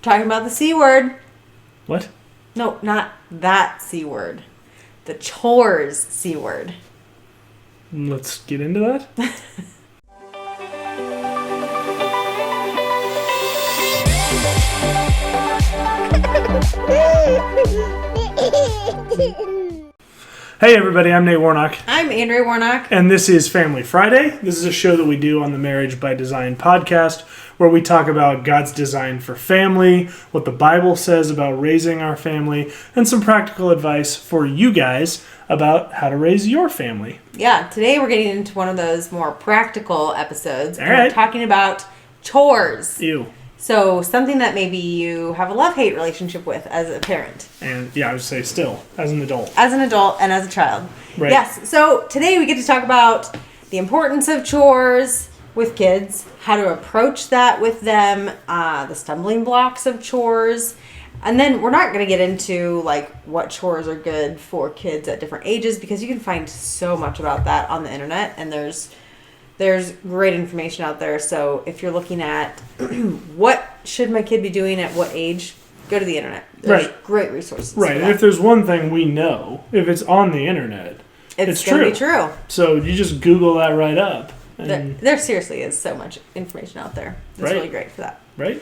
Talking about the C word. What? No, not that C word. The chores C word. Let's get into that. Hey everybody, I'm Nate Warnock. I'm Andrea Warnock. And this is Family Friday. This is a show that we do on the Marriage by Design podcast where we talk about God's design for family, what the Bible says about raising our family, and some practical advice for you guys about how to raise your family. Yeah, today we're getting into one of those more practical episodes. All right. We're talking about chores. Ew. So something that maybe you have a love-hate relationship with as a parent. And yeah, I would say still, as an adult. As an adult and as a child. Right. Yes. So today we get to talk about the importance of chores with kids, how to approach that with them, the stumbling blocks of chores. And then we're not going to get into like what chores are good for kids at different ages because you can find so much about that on the internet and there's great information out there. So if you're looking at what should my kid be doing at what age, go to the internet. There's great resources. Right. And if there's one thing we know, if it's on the internet, it's going true. to be true. So you just Google that right up. And There seriously is so much information out there. It's really great for that. Right.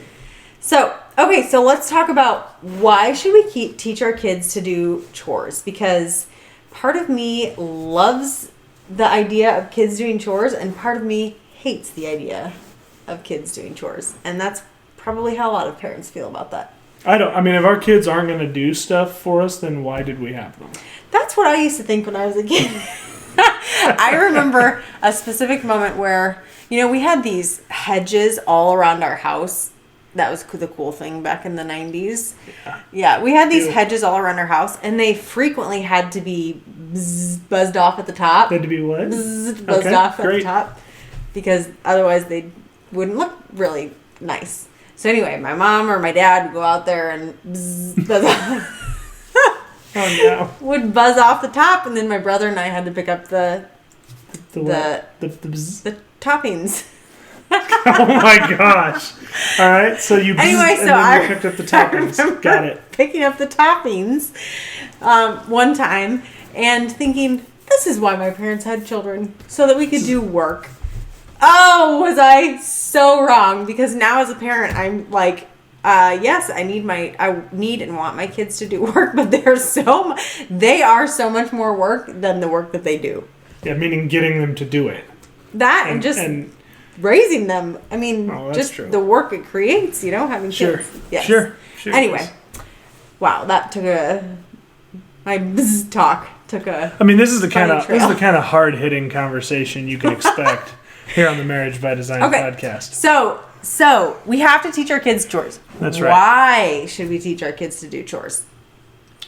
So, okay, so let's talk about why should we teach our kids to do chores? Because part of me loves the idea of kids doing chores, and part of me hates the idea of kids doing chores. And that's probably how a lot of parents feel about that. I mean, if our kids aren't going to do stuff for us, then why did we have them? That's what I used to think when I was a kid. I remember a specific moment where, we had these hedges all around our house. That was the cool thing back in the 90s. Yeah, we had these hedges all around our house, and they frequently had to be buzzed off at the top. They had to be what? Buzzed off at the top. Because otherwise they wouldn't look really nice. So anyway, my mom or my dad would go out there and buzz off. Oh no. Would buzz off the top, and then my brother and I had to pick up the toppings. Oh my gosh. All right, so you picked up the toppings. Got it. Picking up the toppings one time and thinking, this is why my parents had children, so that we could do work. Oh, was I so wrong? Because now as a parent, I'm like, yes, I need and want my kids to do work, but they are so much more work than the work that they do. Yeah, meaning getting them to do it. That and raising them. I mean, just true. The work it creates, having kids. Yes. Sure. Anyway, wow, that took my bzz talk took a. I mean, this is the kind of hard-hitting conversation you can expect here on the Marriage by Design podcast. So we have to teach our kids chores. That's right. Why should we teach our kids to do chores?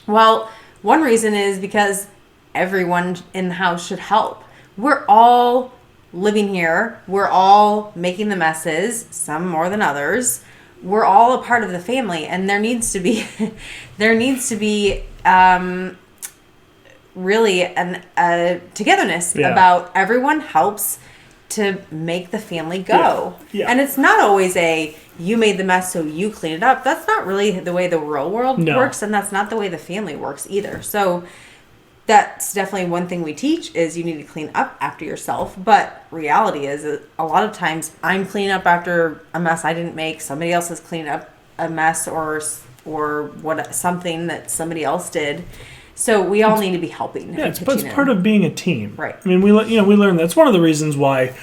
Well, one reason is because everyone in the house should help. We're all living here. We're all making the messes, some more than others. We're all a part of the family, and there needs to be really a togetherness about everyone helps to make the family go. Yeah. And it's not always you made the mess so you clean it up. That's not really the way the real world works, and that's not the way the family works either. So that's definitely one thing we teach is you need to clean up after yourself. But reality is a lot of times I'm cleaning up after a mess I didn't make. Somebody else is cleaning up a mess or something that somebody else did. So we all need to be helping. Yeah, it's part of being a team. Right. I mean, we learn that's one of the reasons why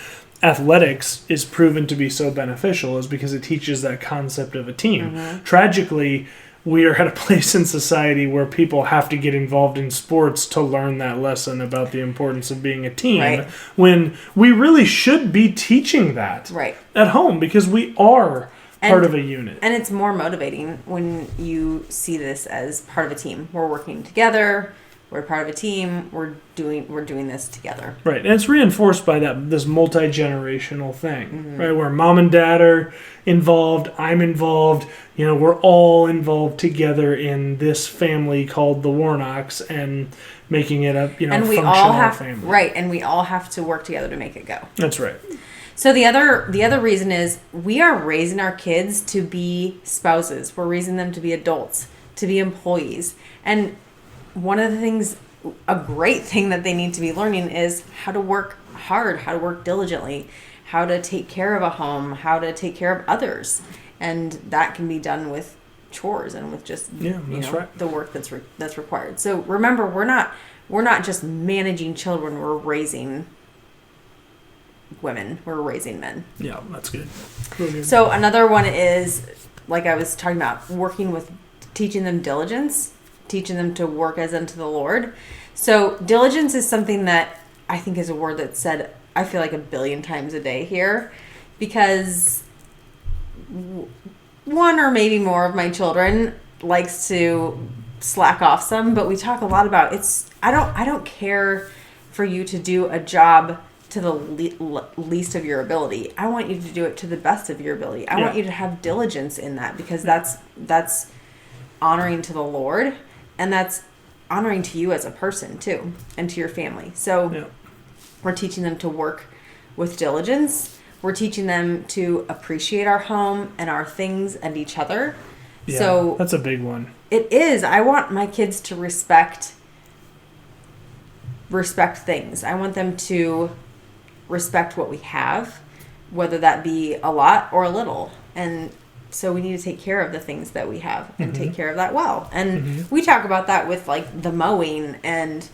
athletics is proven to be so beneficial is because it teaches that concept of a team. Mm-hmm. Tragically, we are at a place in society where people have to get involved in sports to learn that lesson about the importance of being a team, when we really should be teaching that at home because we are part of a unit. And it's more motivating when you see this as part of a team. We're working together. We're part of a team. We're doing this together. Right, and it's reinforced by this multi-generational thing, right? Where mom and dad are involved, I'm involved. We're all involved together in this family called the Warnocks and making it a functional family. Right, and we all have to work together to make it go. That's right. So the other reason is we are raising our kids to be spouses. We're raising them to be adults, to be employees. And one of the things, a great thing that they need to be learning is how to work hard, how to work diligently, how to take care of a home, how to take care of others. And that can be done with chores and with just the work that's required. So remember, we're not just managing children, we're raising women, we're raising men. Yeah, that's good. So another one is, like I was talking about, teaching them diligence, teaching them to work as unto the Lord. So diligence is something that I think is a word that's said, I feel like 1 billion times a day here, because one or maybe more of my children likes to slack off some, but we talk a lot about I don't care for you to do a job to the least of your ability. I want you to do it to the best of your ability. I want you to have diligence in that, because that's honoring to the Lord, and that's honoring to you as a person too, and to your family. So we're teaching them to work with diligence. We're teaching them to appreciate our home and our things and each other. Yeah, so that's a big one. It is. I want my kids to respect things. I want them to respect what we have, whether that be a lot or a little. And so we need to take care of the things that we have and take care of that well. And we talk about that with like the mowing and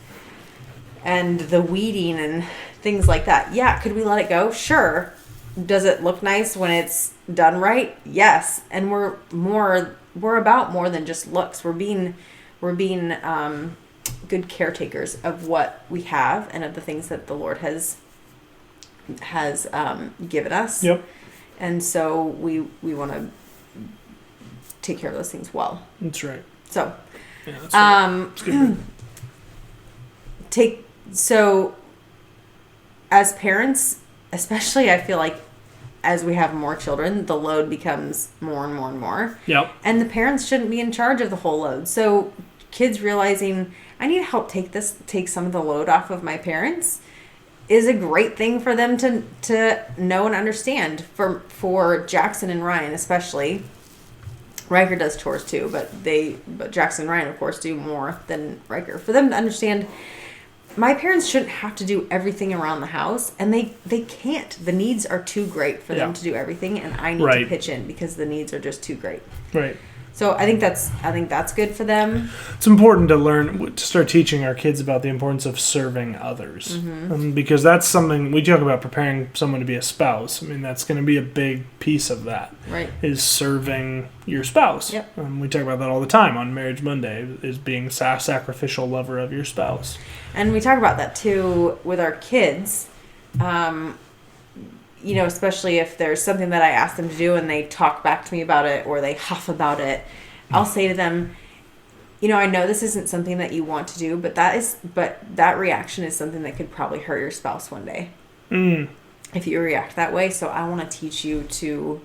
the weeding and things like that. Yeah, could we let it go? Sure. Does it look nice when it's done right? Yes. And we're about more than just looks. We're being good caretakers of what we have and of the things that the Lord has given us. Yep. And so we want to take care of those things well. That's right. So, yeah, that's right. That's good. So as parents, especially, I feel like as we have more children, the load becomes more and more and more. Yep. And the parents shouldn't be in charge of the whole load. So kids realizing I need to help take some of the load off of my parents is a great thing for them to know and understand. For Jackson and Ryan especially. Riker does chores too, but Jackson and Ryan of course do more than Riker. For them to understand, my parents shouldn't have to do everything around the house, and they can't. The needs are too great for them to do everything, and I need to pitch in because the needs are just too great. Right. So I think that's good for them. It's important to start teaching our kids about the importance of serving others, because that's something we talk about, preparing someone to be a spouse. I mean, that's going to be a big piece of that. Right. Is serving your spouse. Yep. We talk about that all the time on Marriage Monday. Is being sacrificial lover of your spouse. And we talk about that too with our kids. Especially if there's something that I ask them to do and they talk back to me about it or they huff about it, I'll say to them, I know this isn't something that you want to do, but that reaction is something that could probably hurt your spouse one day. If you react that way. So I want to teach you to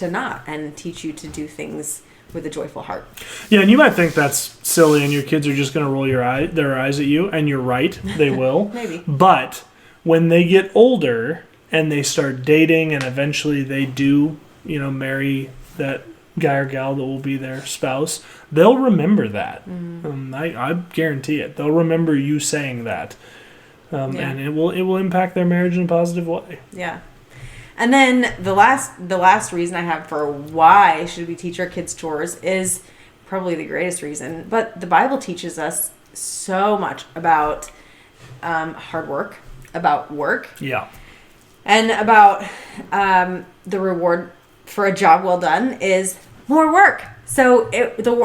not, and teach you to do things with a joyful heart. Yeah, and you might think that's silly and your kids are just going to roll their eyes at you, and you're right, they will. Maybe. But when they get older and they start dating and eventually they do, marry that guy or gal that will be their spouse, they'll remember that. I guarantee it. They'll remember you saying that. And it will impact their marriage in a positive way. Yeah. And then the last reason I have for why should we teach our kids chores is probably the greatest reason. But the Bible teaches us so much about hard work, about work. Yeah. And about the reward for a job well done is more work. So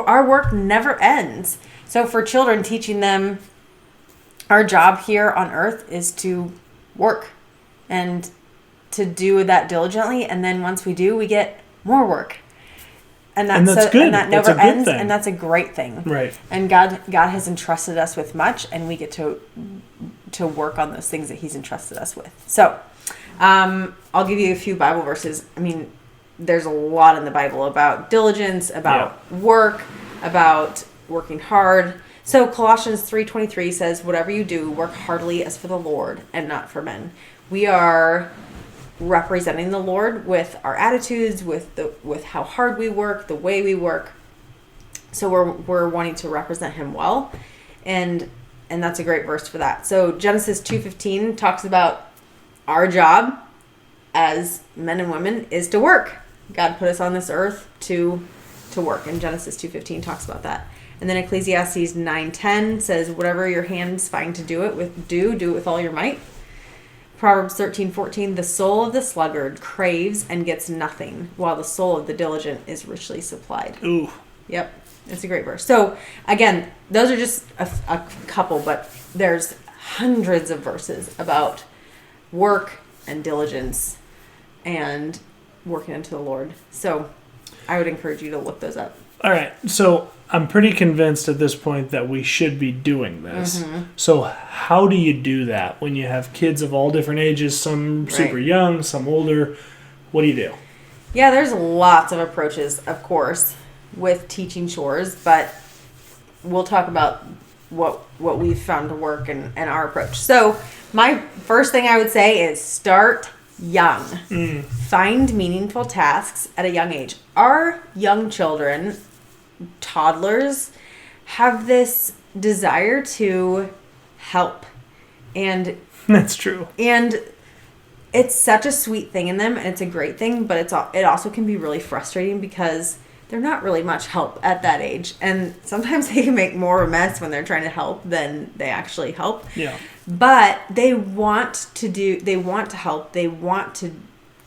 our work never ends. So for children, teaching them our job here on earth is to work and to do that diligently. And then once we do, we get more work. And that's good. And that never ends. And that's a great thing. Right. And God has entrusted us with much, and we get to work on those things that He's entrusted us with. So I'll give you a few Bible verses. I mean, there's a lot in the Bible about diligence, about work, about working hard. So Colossians 3:23 says, whatever you do, work heartily as for the Lord and not for men. We are representing the Lord with our attitudes, with how hard we work, the way we work. So we're wanting to represent him well, and that's a great verse for that. So Genesis 2:15 talks about our job as men and women is to work. God put us on this earth to work, and Genesis 2:15 talks about that. And then Ecclesiastes 9:10 says, "Whatever your hands find to do it with all your might." Proverbs 13:14, "The soul of the sluggard craves and gets nothing, while the soul of the diligent is richly supplied." Ooh. Yep. It's a great verse. So, again, those are just a couple, but there's hundreds of verses about work and diligence and working unto the Lord. So, I would encourage you to look those up. All right. So, I'm pretty convinced at this point that we should be doing this. Mm-hmm. So, how do you do that when you have kids of all different ages, some super young, some older? What do you do? Yeah, there's lots of approaches, of course, with teaching chores, but we'll talk about what we've found to work and our approach. So my first thing I would say is start young. Find meaningful tasks at a young age. Our young children, toddlers, have this desire to help, and that's true. And it's such a sweet thing in them, and it's a great thing, but it also can be really frustrating because they're not really much help at that age. And sometimes they can make more of a mess when they're trying to help than they actually help. Yeah. But they want to help. They want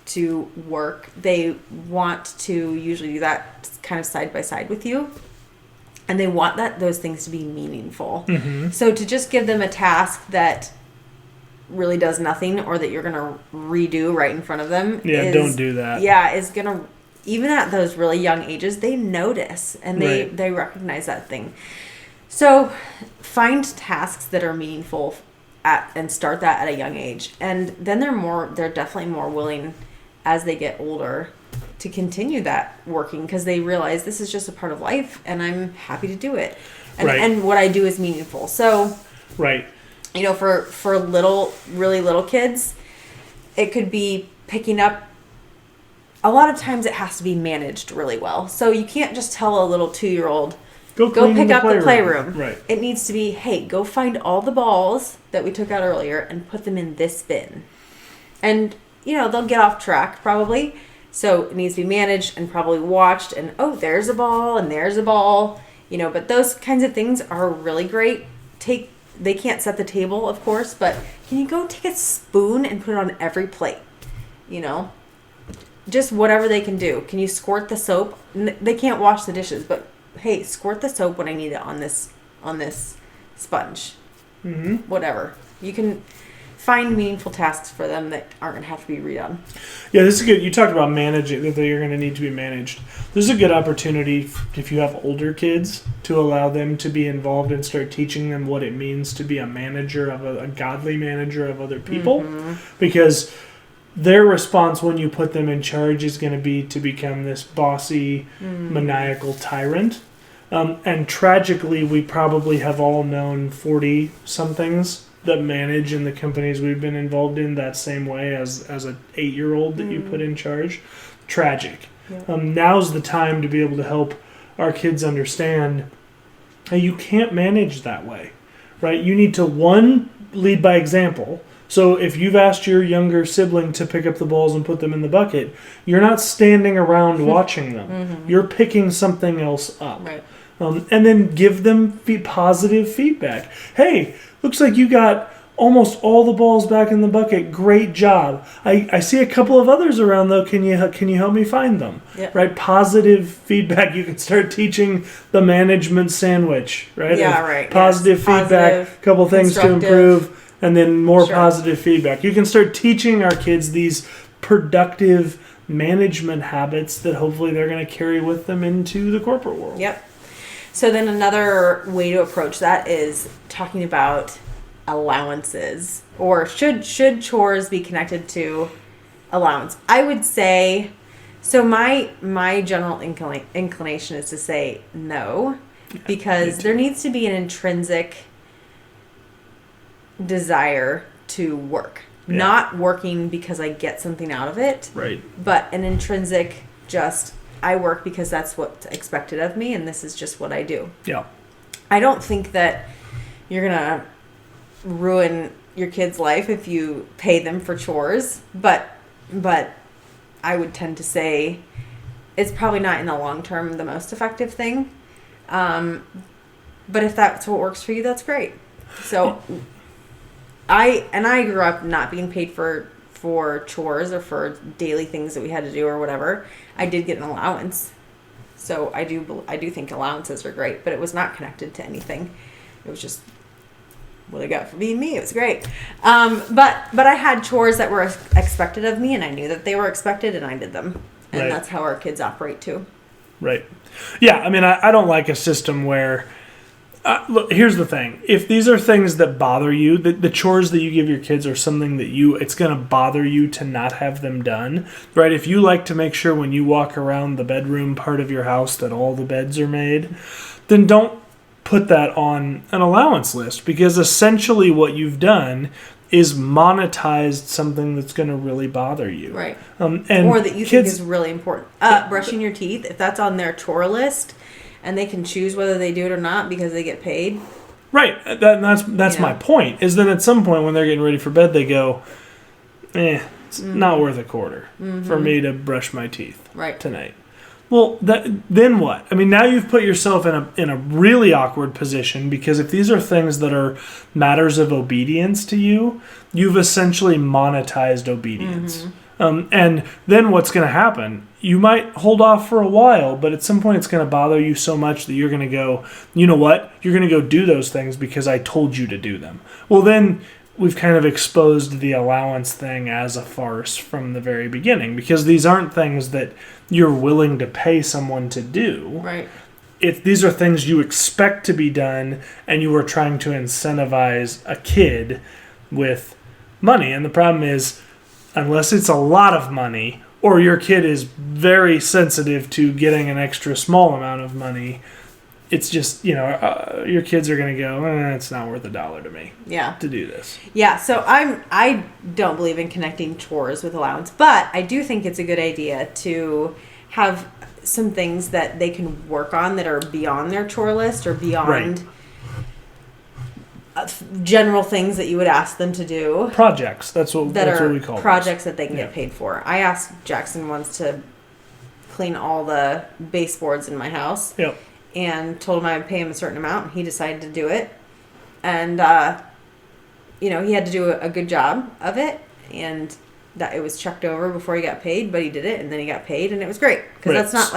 to work. They want to usually do that kind of side by side with you. And they want those things to be meaningful. Mm-hmm. So to just give them a task that really does nothing, or that you're going to redo right in front of them. Yeah, don't do that. Yeah, is going to, even at those really young ages, they notice and they recognize that thing. So find tasks that are meaningful and start that at a young age. And then they're definitely more willing as they get older to continue that working, because they realize this is just a part of life and I'm happy to do it. And what I do is meaningful. So, you know, for really little kids, it could be picking up. A lot of times it has to be managed really well. So you can't just tell a little 2-year-old, go pick up the playroom. Right. It needs to be, hey, go find all the balls that we took out earlier and put them in this bin. And, you know, they'll get off track probably. So it needs to be managed and probably watched. And, oh, there's a ball and there's a ball. You know, but those kinds of things are really great. They can't set the table, of course, but can you go take a spoon and put it on every plate? You know? Just whatever they can do. Can you squirt the soap? They can't wash the dishes, but hey, squirt the soap when I need it on this sponge. Mm-hmm. Whatever. You can find meaningful tasks for them that aren't going to have to be redone. Yeah, this is good. You talked about managing, that they're going to need to be managed. This is a good opportunity if you have older kids to allow them to be involved and start teaching them what it means to be a manager, of a godly manager of other people. Mm-hmm. Because their response when you put them in charge is going to be to become this bossy, maniacal tyrant. And tragically, we probably have all known 40-somethings that manage in the companies we've been involved in that same way as an 8-year-old that you put in charge. Tragic. Yeah. Now's the time to be able to help our kids understand, hey, you can't manage that way, right? You need to, one, lead by example. So if you've asked your younger sibling to pick up the balls and put them in the bucket, you're not standing around watching them. Mm-hmm. You're picking something else up. Right. And then give them positive feedback. Hey, looks like you got almost all the balls back in the bucket. Great job. I see a couple of others around, though. Can you help me find them? Yep. Right? Positive feedback. You can start teaching the management sandwich, right? Yeah, right. Positive feedback, a couple things to improve, and then more positive feedback. You can start teaching our kids these productive management habits that hopefully they're going to carry with them into the corporate world. Yep. So then another way to approach that is talking about allowances, or should chores be connected to allowance? I would say, so my general inclination is to say no, because there needs to be an intrinsic desire to work. Yeah. Not working because I get something out of it. Right. But an intrinsic just, I work because that's what's expected of me, and this is just what I do. Yeah. I don't think that you're going to ruin your kid's life if you pay them for chores, but I would tend to say it's probably not in the long term the most effective thing. But if that's what works for you, that's great. So I grew up not being paid for chores or for daily things that we had to do or whatever. I did get an allowance. So I do think allowances are great, but it was not connected to anything. It was just what I got for being me. It was great. But I had chores that were expected of me, and I knew that they were expected, and I did them. And Right. that's how our kids operate too. Right. Yeah, I mean, I don't like a system where... look, here's the thing. If these are things that bother you, the chores that you give your kids are something that it's going to bother you to not have them done, right? If you like to make sure when you walk around the bedroom part of your house that all the beds are made, then don't put that on an allowance list, because essentially what you've done is monetized something that's going to really bother you. Right. And or that you kids, think is really important. Brushing your teeth, if that's on their chore list, and they can choose whether they do it or not because they get paid. Right. That's my point, is that at some point when they're getting ready for bed, they go, it's not worth a quarter for me to brush my teeth tonight. Well, then what? I mean, now you've put yourself in a really awkward position, because if these are things that are matters of obedience to you, you've essentially monetized obedience. And then what's going to happen? You might hold off for a while, but at some point it's going to bother you so much that you're going to go, you know what? You're going to go do those things because I told you to do them. Well, then we've kind of exposed the allowance thing as a farce from the very beginning, because these aren't things that you're willing to pay someone to do. Right. These are things you expect to be done, and you are trying to incentivize a kid with money. And the problem is, unless it's a lot of money, or your kid is very sensitive to getting an extra small amount of money, it's just, your kids are going to go, it's not worth $1 to me to do this. Yeah, so I don't believe in connecting chores with allowance, but I do think it's a good idea to have some things that they can work on that are beyond their chore list or beyond general things that you would ask them to do. Projects, that's what we call projects that they can get paid for. I asked Jackson once to clean all the baseboards in my house. Yep. And told him I would pay him a certain amount, and he decided to do it. And, he had to do a good job of it, and that it was checked over before he got paid, but he did it, and then he got paid, and it was great. Because that's not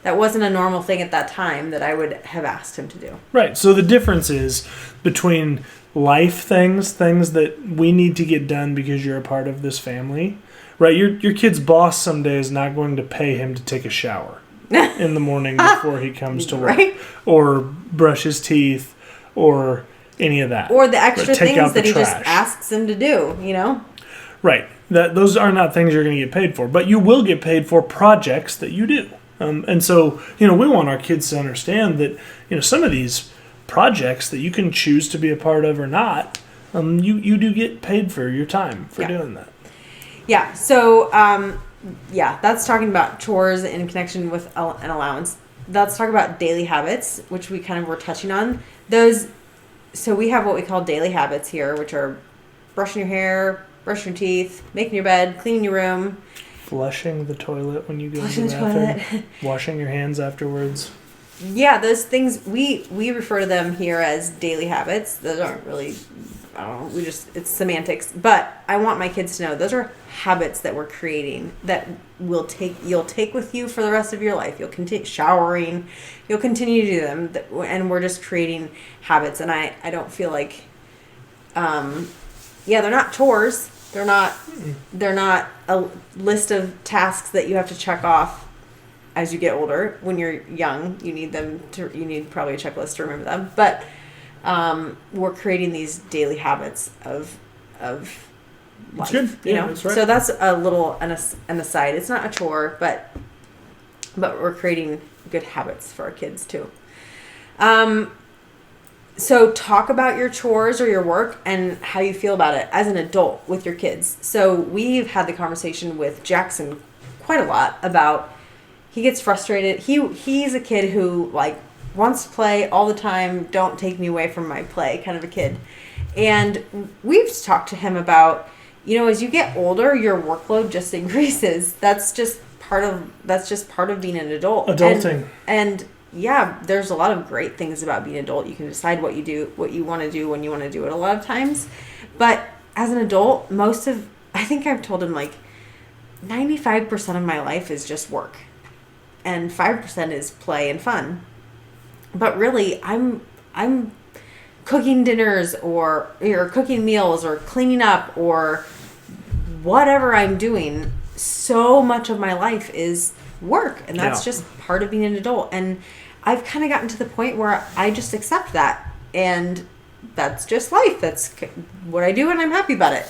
that wasn't a normal thing at that time that I would have asked him to do. Right. So the difference is between life things that we need to get done because you're a part of this family, right? Your kid's boss someday is not going to pay him to take a shower in the morning before he comes to work, or brush his teeth, or any of that, or the extra things that he just asks him to do. Right. Those are not things you're going to get paid for, but you will get paid for projects that you do. And so we want our kids to understand that some of these projects that you can choose to be a part of or not, you do get paid for your time for doing that. Yeah. So. That's talking about chores in connection with an allowance. Let's talk about daily habits, which we kind of were touching on. So we have what we call daily habits here, which are brushing your hair, brushing your teeth, making your bed, cleaning your room. Flushing the toilet when you go to the bathroom. Washing your hands afterwards. Yeah, those things, we refer to them here as daily habits. Those aren't really... it's semantics, but I want my kids to know those are habits that we're creating that you'll take with you for the rest of your life. You'll continue showering, you'll continue to do them, and we're just creating habits. And I don't feel like, they're not chores. They're not a list of tasks that you have to check off as you get older. When you're young, you need probably a checklist to remember them, but. We're creating these daily habits of life. Good. Yeah, that's right. So that's a little an aside. It's not a chore, but we're creating good habits for our kids too. So talk about your chores or your work and how you feel about it as an adult with your kids. So we've had the conversation with Jackson quite a lot about he gets frustrated. He's a kid who like wants to play all the time. Don't take me away from my play kind of a kid. And we've talked to him about, as you get older, your workload just increases. That's just part of being an adult. Adulting. And yeah, there's a lot of great things about being an adult. You can decide what you want to do when you want to do it a lot of times. But as an adult, I think I've told him like 95% of my life is just work. And 5% is play and fun. But really, I'm cooking dinners or cooking meals or cleaning up or whatever I'm doing. So much of my life is work, and that's just part of being an adult. And I've kind of gotten to the point where I just accept that, and that's just life. That's what I do, and I'm happy about it.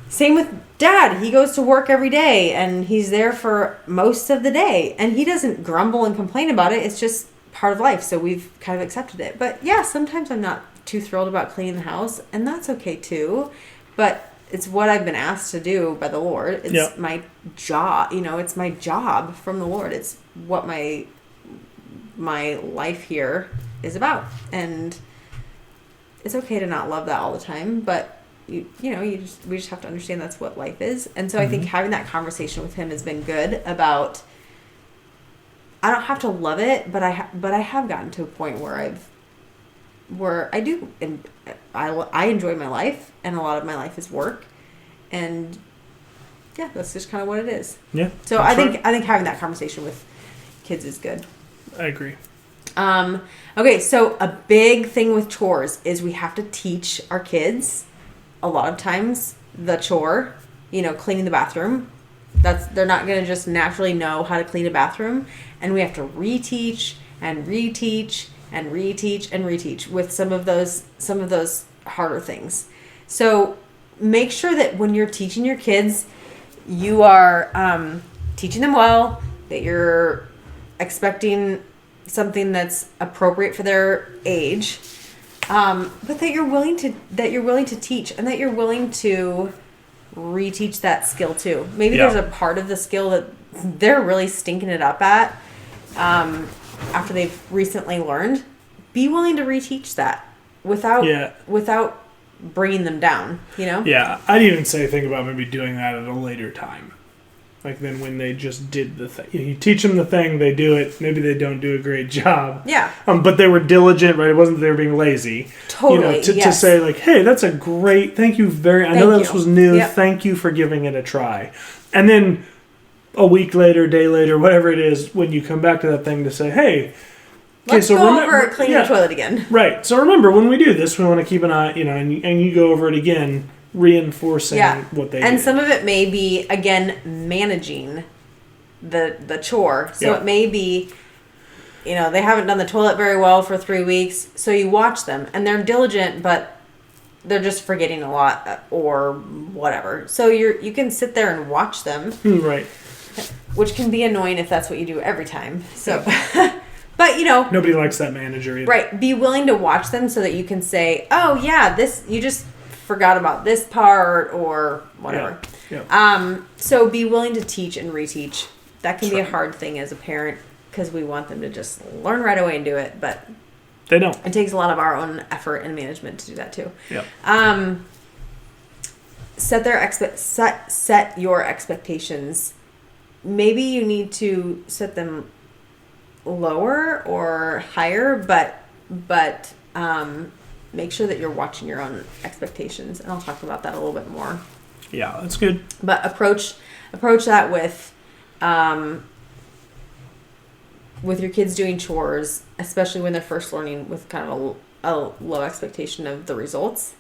Same with Dad. He goes to work every day, and he's there for most of the day, and he doesn't grumble and complain about it. It's just part of life, so we've kind of accepted it. But yeah, sometimes I'm not too thrilled about cleaning the house, and that's okay too. But it's what I've been asked to do by the Lord. It's my job. It's my job from the Lord. It's what my life here is about. And it's okay to not love that all the time, but we just have to understand that's what life is. And so I think having that conversation with him has been good about, I don't have to love it, but I have gotten to a point where I do, and I enjoy my life, and a lot of my life is work, and yeah, that's just kind of what it is. Yeah. So I think having that conversation with kids is good. I agree. Okay, so a big thing with chores is we have to teach our kids a lot of times the chore, cleaning the bathroom. They're not going to just naturally know how to clean a bathroom, and we have to reteach and reteach and reteach and reteach with some of those harder things. So make sure that when you're teaching your kids, you are teaching them well, that you're expecting something that's appropriate for their age, but that you're willing to teach, and that you're willing to reteach that skill too. Maybe there's a part of the skill that they're really stinking it up at after they've recently learned. Be willing to reteach that without bringing them down, Yeah, I'd even say think about maybe doing that at a later time. Like then when they just did the thing. You teach them the thing, they do it, maybe they don't do a great job. Yeah. But they were diligent, right? It wasn't that they were being lazy. Totally, to say like, hey, that's a great, I know this was new, thank you for giving it a try. And then a week later, day later, whatever it is, when you come back to that thing to say, hey, let's go over cleaning the toilet again. Right. So remember, when we do this, we want to keep an eye, and you go over it again, reinforcing what they do. And some of it may be, again, managing the chore. So it may be, they haven't done the toilet very well for 3 weeks, so you watch them, and they're diligent, but they're just forgetting a lot or whatever. So you can sit there and watch them. Right. Which can be annoying if that's what you do every time. So... But, nobody likes that manager either. Right. Be willing to watch them so that you can say, oh, yeah, you just forgot about this part or whatever. Yeah. So be willing to teach and reteach. That can be a hard thing as a parent because we want them to just learn right away and do it. But they don't. It takes a lot of our own effort and management to do that too. Yeah. Set your expectations. Maybe you need to set them lower or higher, but make sure that you're watching your own expectations, and I'll talk about that a little bit more. Yeah, that's good. But approach that with your kids doing chores, especially when they're first learning, with kind of a low expectation of the results.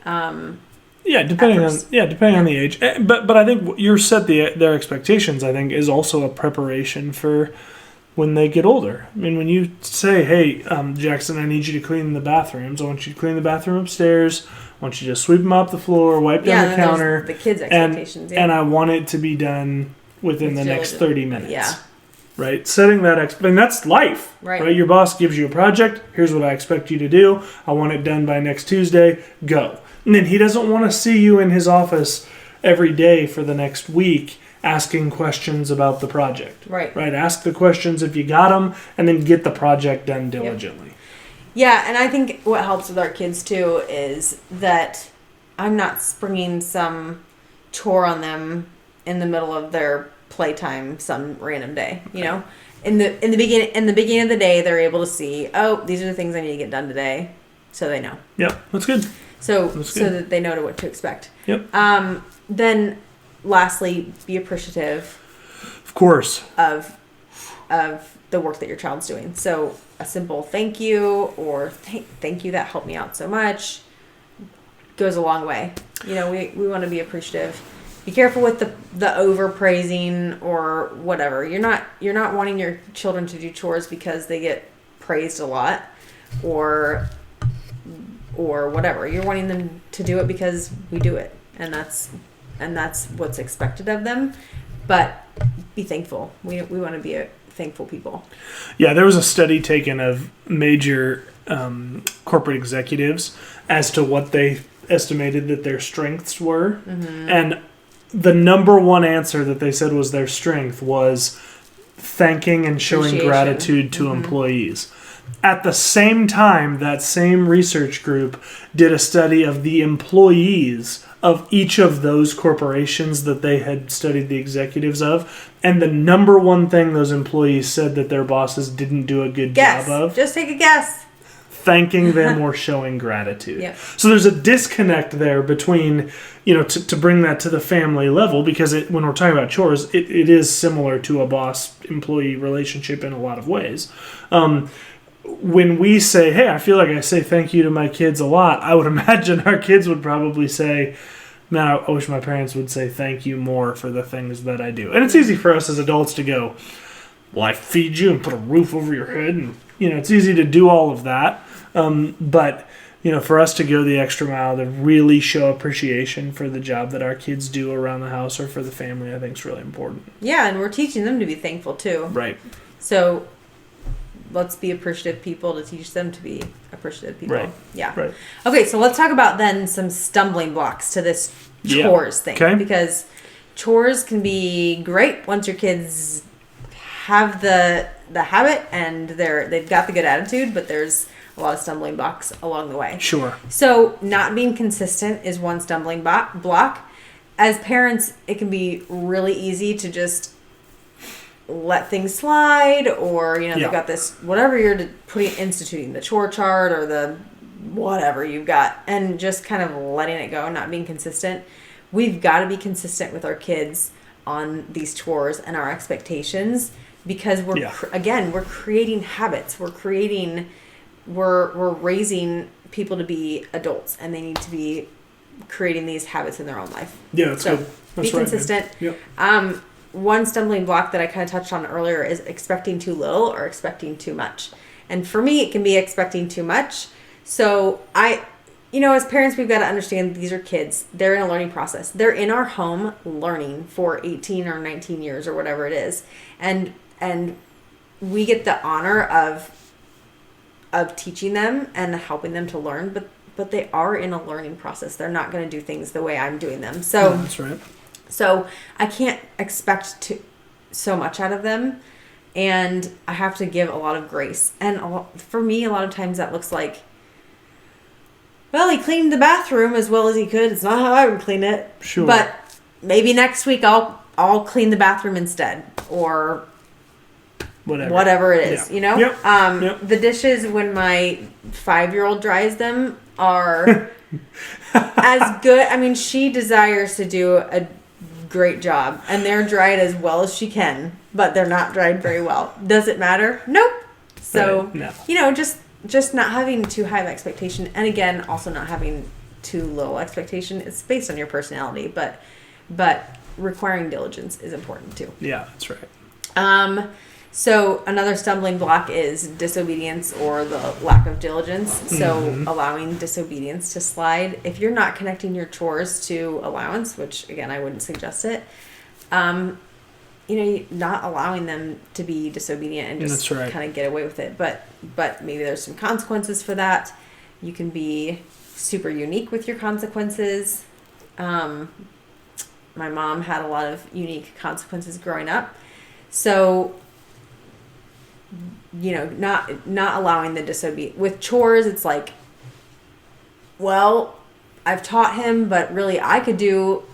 Depending on the age, but I think you set their expectations. I think is also a preparation for when they get older. I mean, when you say, hey, Jackson, I need you to clean the bathrooms. I want you to clean the bathroom upstairs. I want you to sweep them off the floor, wipe down the counter. The kids' expectations. And I want it to be done within the next 30 minutes. Yeah. right? Setting that and that's life, right? Your boss gives you a project. Here's what I expect you to do. I want it done by next Tuesday. Go. And then he doesn't want to see you in his office every day for the next week asking questions about the project. Right. Ask the questions if you got them, and then get the project done diligently. Yep. Yeah, and I think what helps with our kids too is that I'm not springing some chore on them in the middle of their playtime some random day. You know, in the beginning of the day, they're able to see, oh, these are the things I need to get done today, so they know. Yep, that's good. So that they know what to expect. Yep. Then, lastly, be appreciative. Of course. Of the work that your child's doing. So a simple thank you or thank you, that helped me out so much, goes a long way. You know, we want to be appreciative. Be careful with the over praising or whatever. You're not wanting your children to do chores because they get praised a lot or whatever. You're wanting them to do it because we do it, and that's what's expected of them. But be thankful. We want to be a thankful people. Yeah, there was a study taken of major corporate executives as to what they estimated that their strengths were, and the number one answer that they said was their strength was thanking and showing gratitude to employees. At the same time, that same research group did a study of the employees of each of those corporations that they had studied the executives of, and the number one thing those employees said that their bosses didn't do a good job of. Just take a guess. Thanking them or showing gratitude. Yep. So there's a disconnect there between, to bring that to the family level, because when we're talking about chores, it is similar to a boss-employee relationship in a lot of ways. When we say, hey, I feel like I say thank you to my kids a lot, I would imagine our kids would probably say, man, I wish my parents would say thank you more for the things that I do. And it's easy for us as adults to go, well, I feed you and put a roof over your head, and it's easy to do all of that. But for us to go the extra mile to really show appreciation for the job that our kids do around the house or for the family, I think is really important. Yeah, and we're teaching them to be thankful too. Right. So let's be appreciative people to teach them to be appreciative people. Right. Yeah. Right. Okay, so let's talk about then some stumbling blocks to this chores thing. Okay. Because chores can be great once your kids have the habit and they've got the good attitude, but there's a lot of stumbling blocks along the way. Sure. So not being consistent is one stumbling block. As parents, it can be really easy to just let things slide, or they've got this whatever you're instituting, the chore chart or the whatever you've got, and just kind of letting it go, not being consistent. We've got to be consistent with our kids on these chores and our expectations, because we're creating habits. We're raising people to be adults, and they need to be creating these habits in their own life. Yeah, that's good. That's be consistent. Yep. One stumbling block that I kind of touched on earlier is expecting too little or expecting too much. And for me, it can be expecting too much. So as parents, we've got to understand these are kids. They're in a learning process. They're in our home learning for 18 or 19 years or whatever it is. And we get the honor of teaching them and helping them to learn, but they are in a learning process. They're not going to do things the way I'm doing them. So that's right. So I can't expect so much out of them, and I have to give a lot of grace. And for me, a lot of times that looks like, well, he cleaned the bathroom as well as he could. It's not how I would clean it. Sure. But maybe next week I'll clean the bathroom instead, or whatever it is, Yep. The dishes, when my 5-year-old dries them, are as good. I mean, she desires to do a great job, and they're dried as well as she can, but they're not dried very well. Does it matter? Nope. So, no. just not having too high of expectation, and again, also not having too low expectation. It's based on your personality, but requiring diligence is important too. Yeah, that's right. So another stumbling block is disobedience or the lack of diligence. So allowing disobedience to slide. If you're not connecting your chores to allowance, which again, I wouldn't suggest it, not allowing them to be disobedient and just kind of get away with it. But maybe there's some consequences for that. You can be super unique with your consequences. My mom had a lot of unique consequences growing up. So, not allowing the disobedience. With chores, it's like, well, I've taught him, but really I could do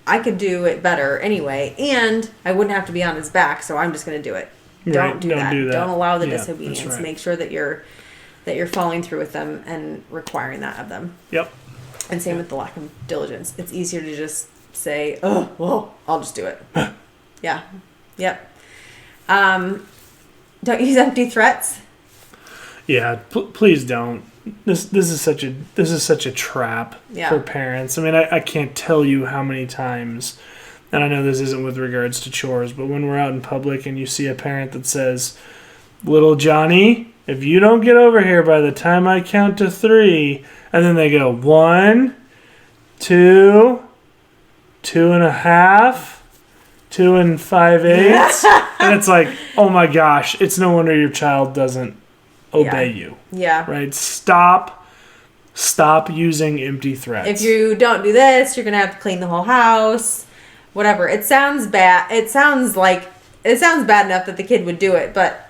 it better anyway, and I wouldn't have to be on his back, so I'm just going to do it. Don't do that. Don't allow the disobedience. Right. Make sure that you're following through with them and requiring that of them. Yep. And same with the lack of diligence. It's easier to just say, "Oh, well, I'll just do it." Yeah. Yep. Don't use empty threats. Yeah, please don't. This is such a trap for parents. I mean, I can't tell you how many times, and I know this isn't with regards to chores, but when we're out in public and you see a parent that says, "Little Johnny, if you don't get over here by the time I count to 3, and then they go 1, 2, 2.5, 2 5/8, and it's like, oh my gosh, it's no wonder your child doesn't obey you. Yeah. Right? Stop using empty threats. If you don't do this, you're going to have to clean the whole house. Whatever. It sounds bad. It sounds bad enough that the kid would do it, but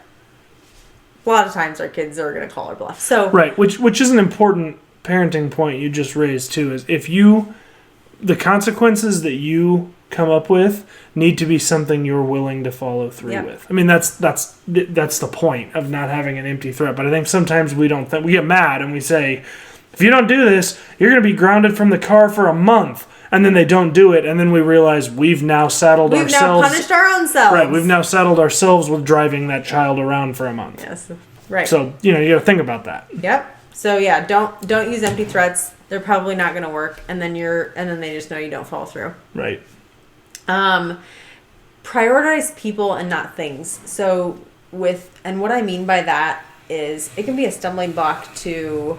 a lot of times our kids are going to call our bluff. So right, which is an important parenting point you just raised too, is the consequences that you come up with need to be something you're willing to follow through with. I mean, that's the point of not having an empty threat. But I think sometimes we get mad and we say, if you don't do this, you're going to be grounded from the car for a month. And then they don't do it, and then we realize we've now saddled ourselves. We've now punished our own selves. Right, we've now saddled ourselves with driving that child around for a month. Yes, right. So, you got to think about that. Yep. So, yeah, don't use empty threats. They're probably not going to work, and then they just know you don't follow through. Right. Prioritize people and not things. So, and what I mean by that is it can be a stumbling block to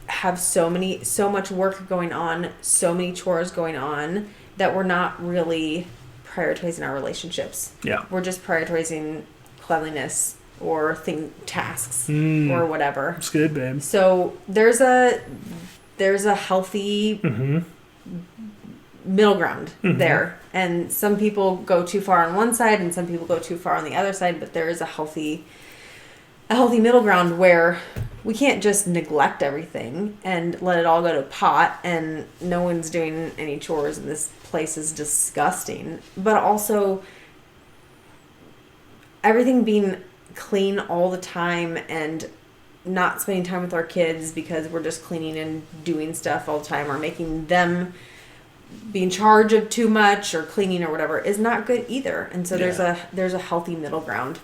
have so much work going on, so many chores going on that we're not really prioritizing our relationships. Yeah. We're just prioritizing cleanliness or tasks or whatever. That's good, babe. So there's a healthy middle ground there. And some people go too far on one side and some people go too far on the other side, but there is a healthy middle ground where we can't just neglect everything and let it all go to pot and no one's doing any chores and this place is disgusting. But also everything being clean all the time and not spending time with our kids because we're just cleaning and doing stuff all the time or making them be in charge of too much or cleaning or whatever is not good either. And so there's a healthy middle ground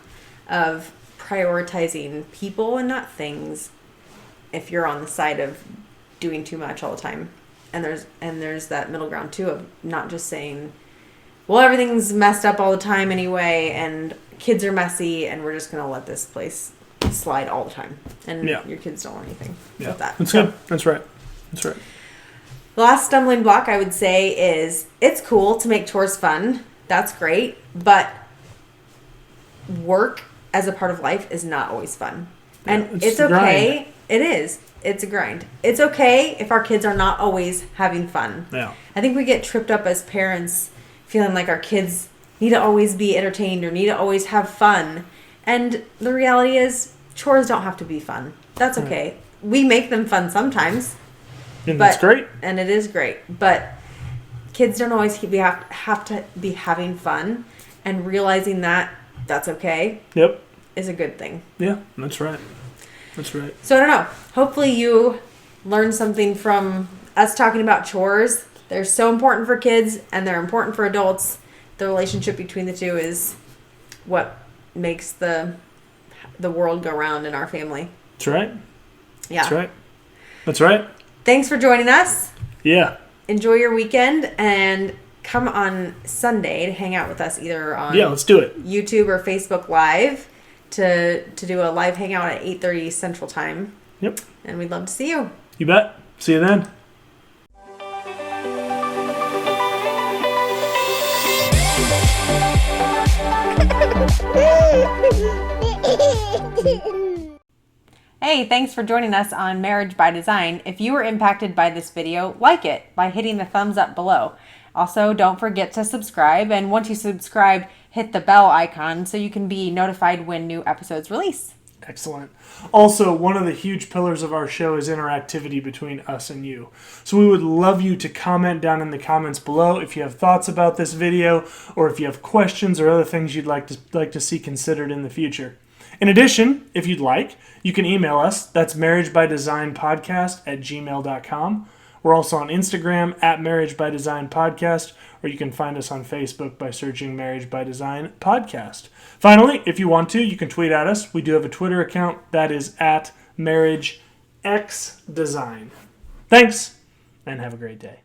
of prioritizing people and not things if you're on the side of doing too much all the time. And there's that middle ground too of not just saying, well, everything's messed up all the time anyway and kids are messy and we're just going to let this place slide all the time. And your kids don't want anything with that. That's good. That's right. The last stumbling block I would say is it's cool to make chores fun. That's great. But work as a part of life is not always fun. And it's okay. Grind. It is. It's a grind. It's okay if our kids are not always having fun. Yeah. I think we get tripped up as parents feeling like our kids need to always be entertained or need to always have fun. And the reality is chores don't have to be fun. That's okay. We make them fun sometimes. And that's great. And it is great. But kids don't always have to be having fun, and realizing that that's okay. Yep. Is a good thing. Yeah, that's right. That's right. So I don't know. Hopefully you learned something from us talking about chores. They're so important for kids and they're important for adults. The relationship between the two is what makes the world go round in our family. That's right. Yeah. That's right. That's right. Thanks for joining us. Yeah. Enjoy your weekend and come on Sunday to hang out with us either on let's do it. YouTube or Facebook Live to do a live hangout at 8:30 Central Time. Yep. And we'd love to see you. You bet. See you then. Hey, thanks for joining us on Marriage by Design. If you were impacted by this video, like it by hitting the thumbs up below. Also, don't forget to subscribe, and once you subscribe, hit the bell icon so you can be notified when new episodes release. Excellent. Also, one of the huge pillars of our show is interactivity between us and you. So we would love you to comment down in the comments below if you have thoughts about this video, or if you have questions or other things you'd like to see considered in the future. In addition, if you'd like, you can email us. That's marriagebydesignpodcast@gmail.com. We're also on Instagram @marriagebydesignpodcast, or you can find us on Facebook by searching Marriage by Design Podcast. Finally, if you want to, you can tweet at us. We do have a Twitter account that is @MarriageXDesign. Thanks, and have a great day.